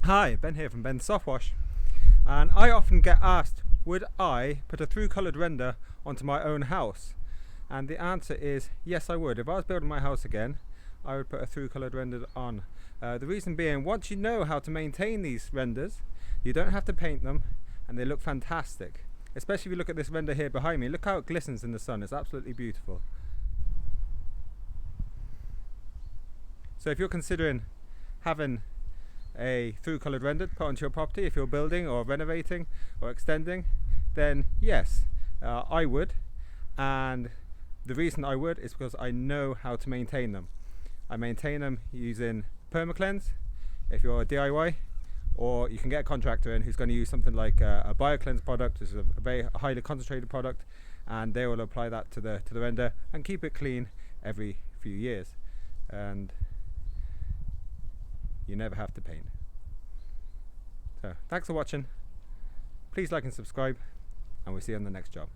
Hi, Ben here from Benz Softwash, and I often get asked, would I put a through coloured render onto my own house? And the answer is yes, I would. If I was building my house again, I would put a through coloured render on. The reason being, once you know how to maintain these renders, you don't have to paint them and they look fantastic. Especially if you look at this render here behind me, look how it glistens in the sun. It's absolutely beautiful. So if you're considering having a through coloured render put onto your property, if you're building or renovating or extending, then yes, I would. And the reason I would is because I know how to maintain them. I maintain them using permacleanse if you're a DIY, or you can get a contractor in who's going to use something like a BioCleanse product, which is a very highly concentrated product, and they will apply that to the render and keep it clean every few years, and you never have to paint. So thanks for watching. Please like and subscribe, and we'll see you on the next job.